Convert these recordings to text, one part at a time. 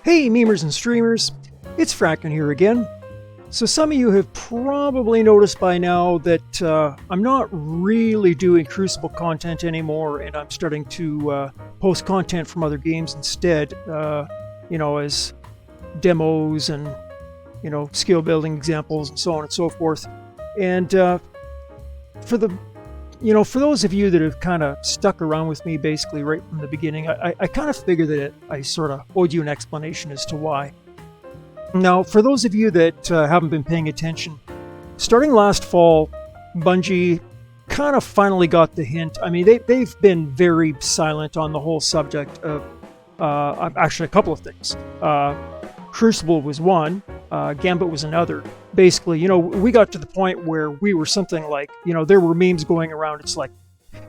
Hey memers and streamers, it's Fracken here again. So some of you have probably noticed by now that I'm not really doing Crucible content anymore, and I'm starting to post content from other games instead, as demos and, skill building examples and so on and so forth. And for those of you that have kind of stuck around with me basically right from the beginning, I kind of figured that I sort of owed you an explanation as to why. Now, for those of you that haven't been paying attention, starting last fall, Bungie kind of finally got the hint. I mean, they've been very silent on the whole subject of actually a couple of things. Crucible was one, Gambit was another. Basically, we got to the point where we were something like, there were memes going around. It's like,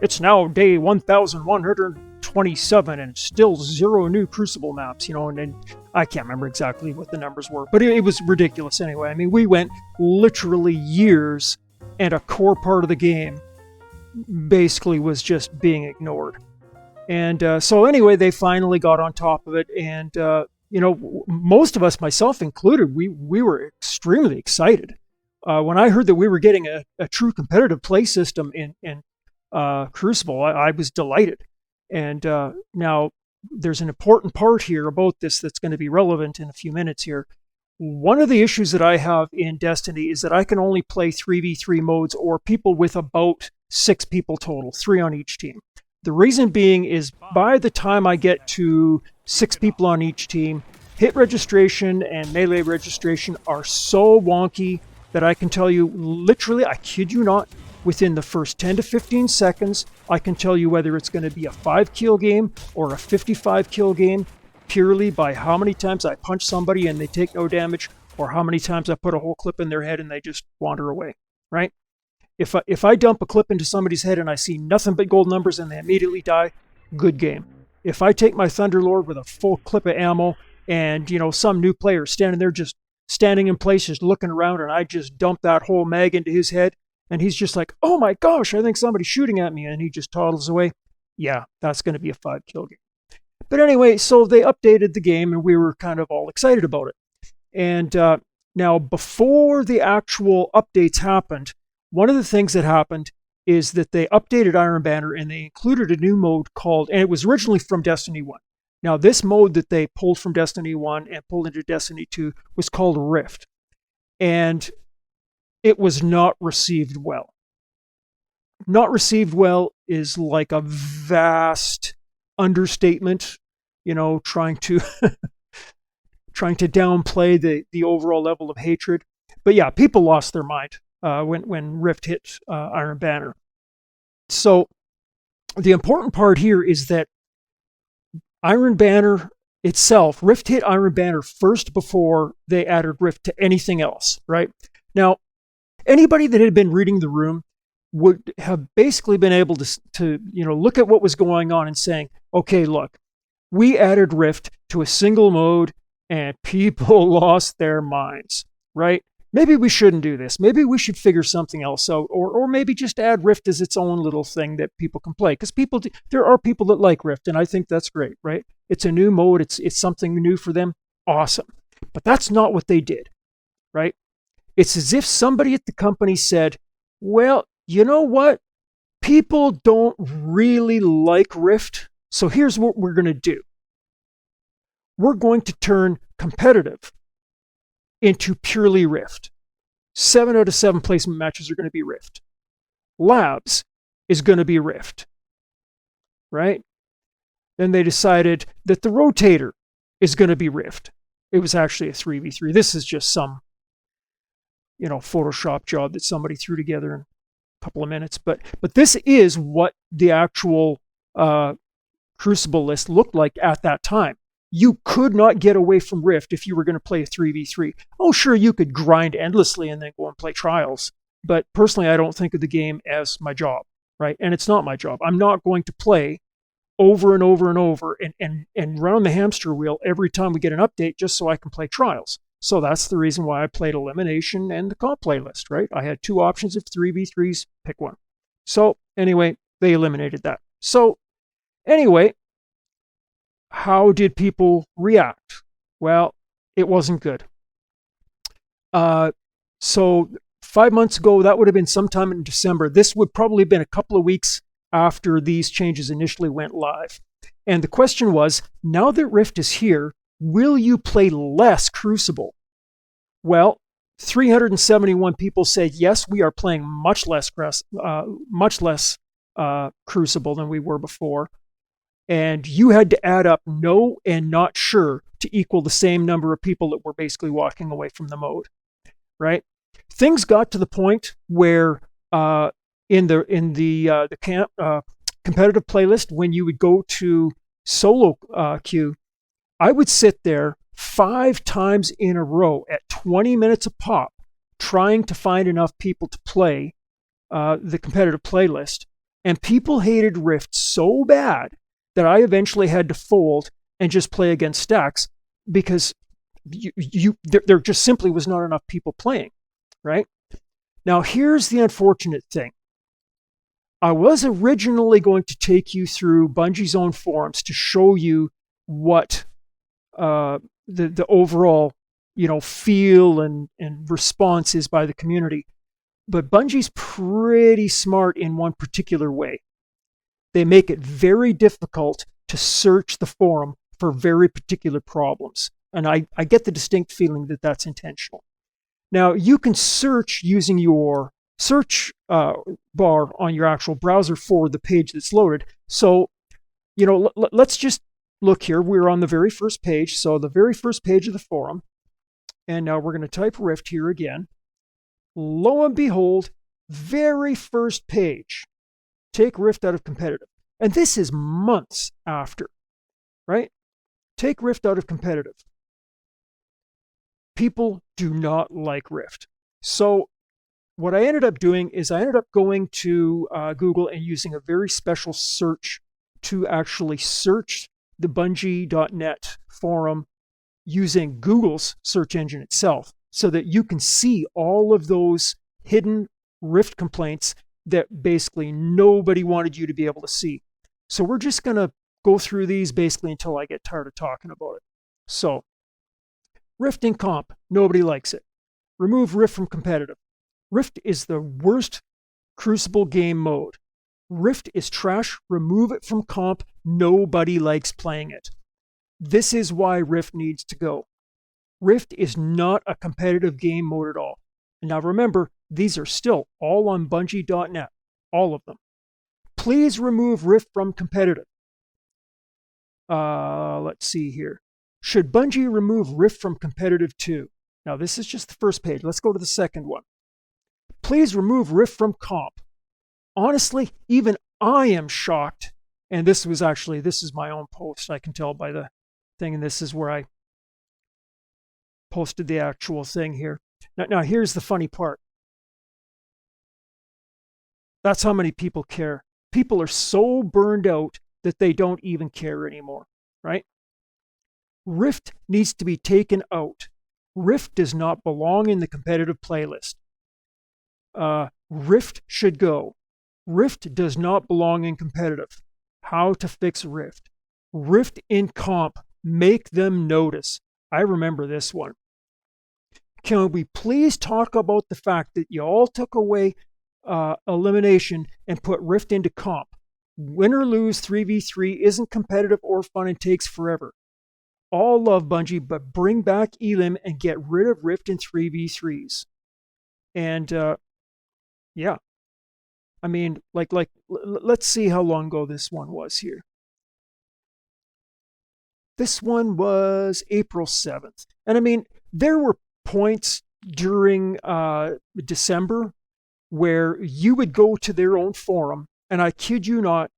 it's now day 1127 and still 0 new Crucible maps, and I can't remember exactly what the numbers were, but it was ridiculous anyway. I mean, we went literally years and a core part of the game basically was just being ignored. And so anyway, they finally got on top of it, and most of us, myself included, we were extremely excited. When I heard that we were getting a true competitive play system in Crucible, I was delighted. And now there's an important part here about this that's going to be relevant in a few minutes here. One of the issues that I have in Destiny is that I can only play 3v3 modes or people with about 6 people total, 3 on each team. The reason being is by the time I get to 6 people on each team, hit registration and melee registration are so wonky that I can tell you literally, I kid you not, within the first 10 to 15 seconds, I can tell you whether it's going to be a 5-kill game or a 55-kill game purely by how many times I punch somebody and they take no damage, or how many times I put a whole clip in their head and they just wander away, right? If I dump a clip into somebody's head and I see nothing but gold numbers and they immediately die, good game. If I take my Thunderlord with a full clip of ammo and, some new player standing there just standing in place, just looking around, and I just dump that whole mag into his head, and he's just like, oh my gosh, I think somebody's shooting at me, and he just toddles away. Yeah, that's going to be a 5-kill game. But anyway, so they updated the game, and we were kind of all excited about it. And now, before the actual updates happened, one of the things that happened is that they updated Iron Banner, and they included a new mode called, and it was originally from Destiny 1. Now, this mode that they pulled from Destiny 1 and pulled into Destiny 2 was called Rift. And it was not received well. Not received well is like a vast understatement, trying to downplay the overall level of hatred. But yeah, people lost their mind when Rift hit Iron Banner. So the important part here is that Iron Banner itself, Rift hit Iron Banner first before they added Rift to anything else, right? Now, anybody that had been reading the room would have basically been able to look at what was going on and saying, okay, look, we added Rift to a single mode and people lost their minds, right? Maybe we shouldn't do this. Maybe we should figure something else out, or maybe just add Rift as its own little thing that people can play. Because there are people that like Rift, and I think that's great, right? It's a new mode. It's something new for them. Awesome. But that's not what they did, right? It's as if somebody at the company said, well, you know what? People don't really like Rift, so here's what we're going to do. We're going to turn competitive into purely Rift. 7 out of 7 placement matches are going to be Rift. Labs is going to be Rift, right? Then they decided that the rotator is going to be Rift. It was actually a 3v3. This is just some Photoshop job that somebody threw together in a couple of minutes. But this is what the actual Crucible list looked like at that time. You could not get away from Rift if you were going to play a 3v3. Oh, sure, you could grind endlessly and then go and play Trials. But personally, I don't think of the game as my job, right? And it's not my job. I'm not going to play over and over and over and run on the hamster wheel every time we get an update just so I can play Trials. So that's the reason why I played Elimination and the comp playlist, right? I had 2 options of 3v3s, pick one. So anyway, they eliminated that. So anyway, how did people react? Well, it wasn't good. Uh, so 5 months ago, that would have been sometime in December. This would probably have been a couple of weeks after these changes initially went live. And the question was, now that Rift is here, will you play less Crucible? Well, 371 people said yes, we are playing much less Crucible than we were before. And you had to add up no and not sure to equal the same number of people that were basically walking away from the mode, right? Things got to the point where in the competitive playlist, when you would go to solo queue, I would sit there 5 times in a row at 20 minutes a pop, trying to find enough people to play the competitive playlist. And people hated Rift so bad that I eventually had to fold and just play against stacks because there just simply was not enough people playing, right? Now, here's the unfortunate thing. I was originally going to take you through Bungie's own forums to show you what the overall feel and response is by the community. But Bungie's pretty smart in one particular way. They make it very difficult to search the forum for very particular problems. And I get the distinct feeling that that's intentional. Now, you can search using your search bar on your actual browser for the page that's loaded. So, let's just look here. We're on the very first page. So the very first page of the forum. And now we're going to type Rift here again. Lo and behold, very first page. Take Rift out of competitive. And this is months after, right? Take Rift out of competitive. People do not like Rift. So what I ended up doing is I ended up going to Google and using a very special search to actually search the Bungie.net forum using Google's search engine itself so that you can see all of those hidden Rift complaints that basically nobody wanted you to be able to see. So we're just going to go through these basically until I get tired of talking about it. So, Rift in comp, nobody likes it. Remove Rift from competitive. Rift is the worst Crucible game mode. Rift is trash, remove it from comp, nobody likes playing it. This is why Rift needs to go. Rift is not a competitive game mode at all. And now remember, these are still all on Bungie.net, all of them. Please remove Rift from competitive. Let's see here. Should Bungie remove Rift from competitive too? Now this is just the first page. Let's go to the second one. Please remove Rift from comp. Honestly, even I am shocked. And this is my own post. I can tell by the thing. And this is where I posted the actual thing here. Now here's the funny part. That's how many people care. People are so burned out that they don't even care anymore, right? Rift needs to be taken out. Rift does not belong in the competitive playlist. Rift should go. Rift does not belong in competitive. How to fix Rift. Rift in comp. Make them notice. I remember this one. Can we please talk about the fact that you all took away elimination and put Rift into comp? Win or lose 3v3 isn't competitive or fun and takes forever. All love Bungie, but bring back Elim and get rid of Rift in 3v3s. And yeah, I mean, let's see how long ago this one was here. This one was April 7th. And I mean, there were points during December where you would go to their own forum, and I kid you not,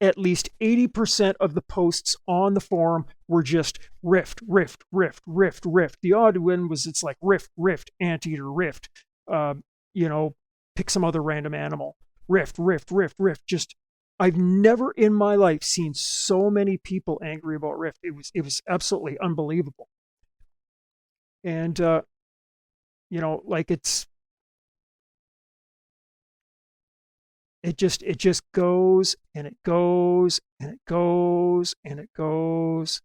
at least 80% of the posts on the forum were just Rift, Rift, Rift, Rift, Rift. The odd one was it's like Rift, Rift, Anteater, Rift, pick some other random animal. Rift, Rift, Rift, Rift. Just, I've never in my life seen so many people angry about Rift. It was absolutely unbelievable. And, it just goes and it goes and it goes and it goes.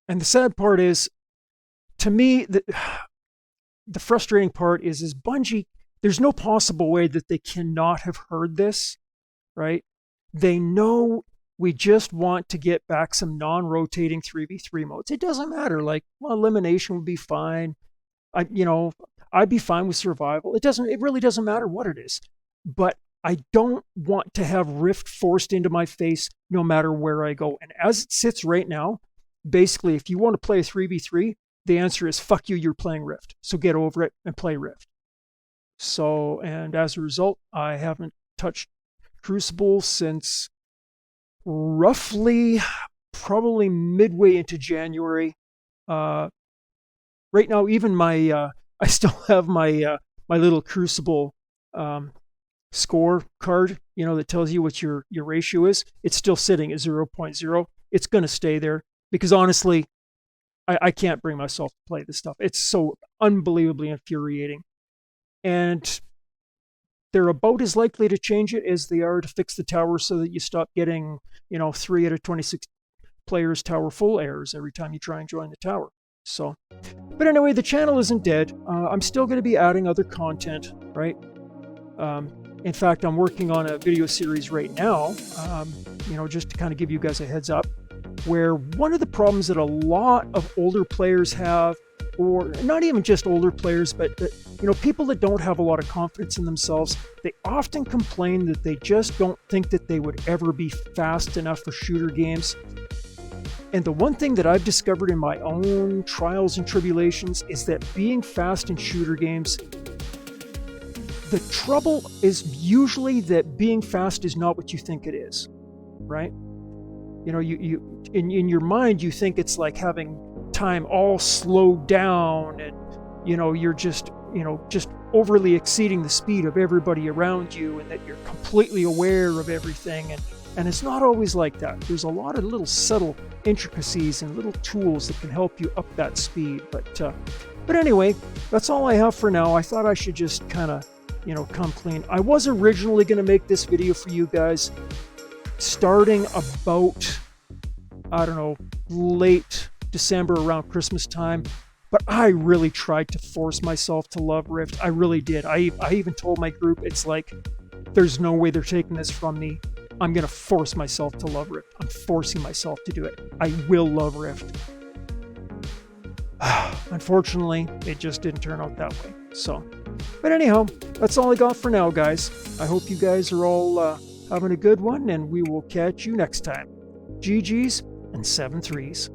And the sad part is, to me, the frustrating part is Bungie, there's no possible way that they cannot have heard this, right? They know we just want to get back some non-rotating 3v3 modes. It doesn't matter. Like, well, elimination would be fine. I'd be fine with survival. It really doesn't matter what it is. But I don't want to have Rift forced into my face no matter where I go. And as it sits right now, basically, if you want to play a 3v3, the answer is fuck you, you're playing Rift. So get over it and play Rift. So, and as a result, I haven't touched Crucible since roughly probably midway into January. Right now, even my I still have my my little Crucible score card, that tells you what your ratio is. It's still sitting at 0.0. It's going to stay there because honestly, I can't bring myself to play this stuff. It's so unbelievably infuriating. And they're about as likely to change it as they are to fix the tower so that you stop getting, 3 out of 26 players tower full errors every time you try and join the tower. So, but anyway, the channel isn't dead. I'm still going to be adding other content, right? In fact, I'm working on a video series right now, just to kind of give you guys a heads up, where one of the problems that a lot of older players have, or not even just older players, but people that don't have a lot of confidence in themselves, they often complain that they just don't think that they would ever be fast enough for shooter games. And the one thing that I've discovered in my own trials and tribulations is that being fast in shooter games, the trouble is usually that being fast is not what you think it is, right? You in your mind, you think it's like having time all slowed down and, you're just overly exceeding the speed of everybody around you and that you're completely aware of everything. And it's not always like that. There's a lot of little subtle intricacies and little tools that can help you up that speed. But anyway, that's all I have for now. I thought I should just kind of, come clean. I was originally going to make this video for you guys starting about, I don't know, late December around Christmas time. But I really tried to force myself to love Rift. I really did. I even told my group, it's like, there's no way they're taking this from me. I'm going to force myself to love Rift. I'm forcing myself to do it. I will love Rift. Unfortunately, it just didn't turn out that way. So, but anyhow, that's all I got for now, guys. I hope you guys are all having a good one, and we will catch you next time. GG's and 7 3s.